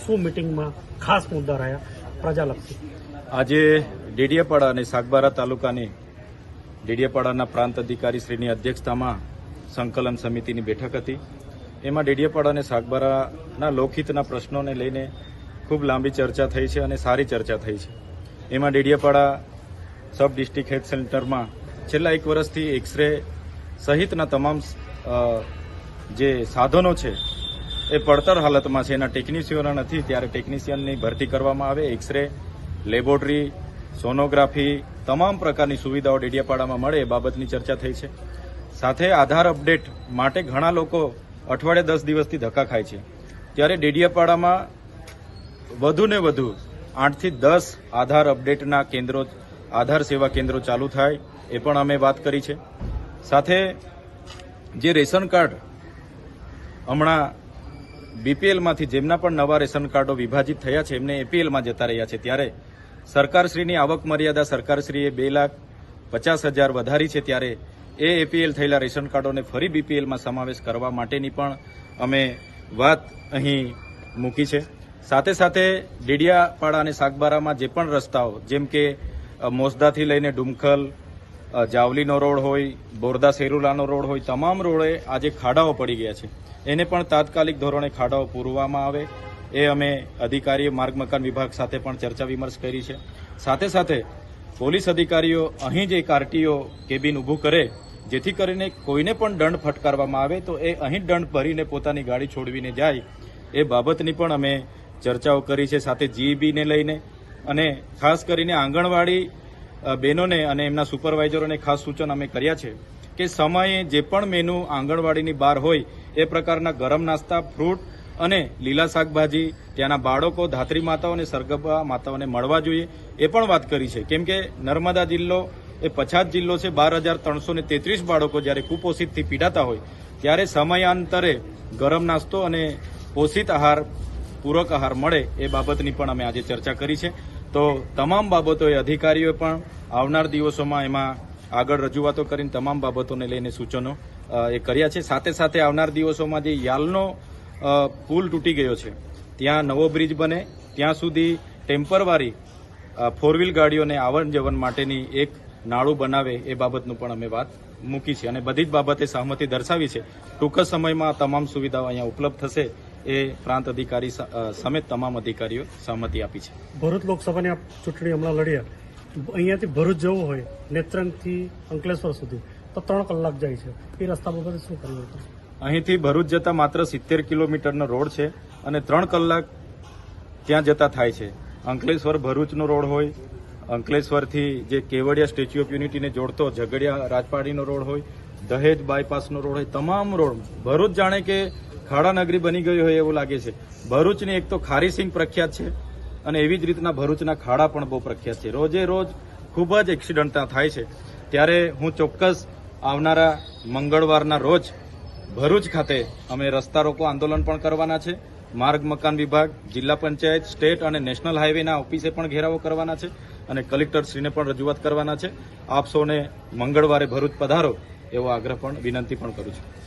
શું મિટિંગમાં ખાસ મુદ્દા રહ્યા પ્રજાલક્ષી? આજે ડેડિયાપાડા અને સાગબારા તાલુકાની ડેડિયાપાડાના પ્રાંત અધિકારી શ્રીની અધ્યક્ષતામાં સંકલન સમિતિની બેઠક હતી. એમાં ડેડિયાપાડા અને સાગબારાના લોકહિતના પ્રશ્નોને લઈને ખૂબ લાંબી ચર્ચા થઈ છે અને સારી ચર્ચા થઈ છે. એમાં ડેડિયાપાડા સબ ડિસ્ટ્રિક્ટ હેલ્થ સેન્ટરમાં છેલ્લા 1 વર્ષથી એક્સરે સહિતના તમામ જે સાધનો છે એ પડતર હાલતમાં છે. એના ટેકનિશિયનો નથી, ત્યારે ટેકનિશિયનની ભરતી કરવામાં આવે. એક્સરે, લેબોરેટરી, સોનોગ્રાફી, તમામ પ્રકારની સુવિધાઓ ડેડિયાપાડામાં મળે એ બાબતની ચર્ચા થઈ છે. સાથે આધાર અપડેટ માટે ઘણા લોકો અઠવાડિયે 10 દિવસથી ધક્કા ખાય છે, ત્યારે ડેડિયાપાડામાં વધુને વધુ 8 થી 10 આધાર અપડેટના કેન્દ્રો, આધાર સેવા કેન્દ્રો ચાલુ થાય એ પણ અમે વાત કરી છે. સાથે જે રેશન કાર્ડ હમણાં બીપીએલમાંથી જેમના પણ નવા રેશન કાર્ડો વિભાજિત થયા છે એમને એપીએલમાં જતા રહ્યા છે, ત્યારે સરકારશ્રીની આવક મર્યાદા સરકારશ્રીએ 2,50,000 વધારી છે, ત્યારે એ એપીએલ થયેલા રેશન કાર્ડોને ફરી બીપીએલમાં સમાવેશ કરવા માટેની પણ અમે વાત અહીં મૂકી છે. સાથે સાથે ડેડિયાપાડા અને સાગબારામાં જે પણ રસ્તાઓ, જેમ કે મોસદાથી લઈને ડુમખલ, જાવલીનો રોડ હોય, બોરદા સેરુલાનો રોડ હોય, તમામ રોડે આજે ખાડાઓ પડી ગયા છે. એને પણ તાત્કાલિક ધોરણે ખાડાઓ પૂરવામાં આવે એ અમે અધિકારીઓ, માર્ગ મકાન વિભાગ સાથે પણ ચર્ચા વિમર્શ કરી છે. સાથે સાથે પોલીસ અધિકારીઓ અહીં જ એક આરટીઓ કેબિન ઊભું કરે, જેથી કરીને કોઈને પણ દંડ ફટકારવામાં આવે તો એ અહીં દંડ ભરીને પોતાની ગાડી છોડવીને જાય એ બાબતની પણ અમે ચર્ચાઓ કરી છે. સાથે જીઈબીને લઈને અને ખાસ કરીને આંગણવાડી બહેનોને અને એમના સુપરવાઇઝરોને ખાસ સૂચન અમે કર્યા છે કે સમયે જે પણ મેનુ આંગણવાડીની બહાર હોય એ પ્રકારના ગરમ નાસ્તા, ફ્રૂટ અને લીલા શાકભાજી ત્યાંના બાળકો, ધાત્રી માતાઓ અને સરગવા માતાઓને મળવા જોઈએ એ પણ વાત કરી છે. કેમ કે નર્મદા જિલ્લો એ પછાત જિલ્લો છે. 12,333 બાળકો જ્યારે કુપોષિતથી પીડાતા હોય ત્યારે સમયાંતરે ગરમ નાસ્તો અને પોષિત આહાર, પૂરક આહાર મળે એ બાબતની પણ અમે આજે ચર્ચા કરી છે. તો તમામ બાબતોએ અધિકારીઓએ પણ આવનાર દિવસોમાં એમાં આગળ રજૂઆતો કરીને તમામ બાબતોને લઈને સૂચનો એ કર્યા છે. સાથે સાથે આવનાર દિવસોમાં જે યાલનો પુલ તૂટી ગયો છે ત્યાં નવો બ્રિજ બને, ત્યાં સુધી ટેમ્પરવારી 4 વ્હીલ ગાડીઓને આવન જવન માટેની એક નાળું બનાવે એ બાબતનું પણ અમે વાત મૂકી છે અને બધી જ બાબતે સહમતિ દર્શાવી છે. ટૂંક જ સમયમાં તમામ સુવિધાઓ અહીંયા ઉપલબ્ધ થશે એ પ્રાંત અધિકારી સમેત તમામ અધિકારીઓ સહમતિ આપી છે. ભરૂચ લોકસભાની ચૂંટણી હમણાં લડ્યા, અહીંયાથી ભરૂચ જવું હોય નેત્રંગથી અંકલેશ્વર સુધી તો 3 કલાક જાય છે. એ રસ્તા બાબતે શું કરવું હતું? અહીંથી ભરૂચ જતા માત્ર 70 કિલોમીટરનો રોડ છે અને 3 કલાક ત્યાં જતા થાય છે. અંકલેશ્વર ભરૂચનો રોડ હોય, અંકલેશ્વરથી જે કેવડિયા સ્ટેચ્યુ ઓફ યુનિટીને જોડતો ઝઘડિયા રાજપાડીનો રોડ હોય, દહેજ બાયપાસનો રોડ હોય, તમામ રોડ ભરૂચ જાણે કે ખાડા નગરી બની ગઈ હોય એવું લાગે છે. ભરૂચની એક તો ખારી સિંગ પ્રખ્યાત છે અને એવી જ રીતના ભરૂચના ખાડા પણ બહુ પ્રખ્યાત છે. રોજે રોજ ખૂબ જ એક્સિડન્ટ થાય છે. ત્યારે હું ચોક્કસ આવનારા મંગળવારના રોજ ભરૂચ ખાતે અમે રસ્તા રોકો આંદોલન પણ કરવાના છે. માર્ગ મકાન વિભાગ, જિલ્લા પંચાયત, સ્ટેટ અને નેશનલ હાઈવેના ઓફિસે પણ ઘેરાવો કરવાના છે અને કલેક્ટરશ્રીને પણ રજૂઆત કરવાના છે. આપ સૌને મંગળવારે ભરૂચ પધારો એવો આગ્રહ પણ, વિનંતી પણ કરું છું.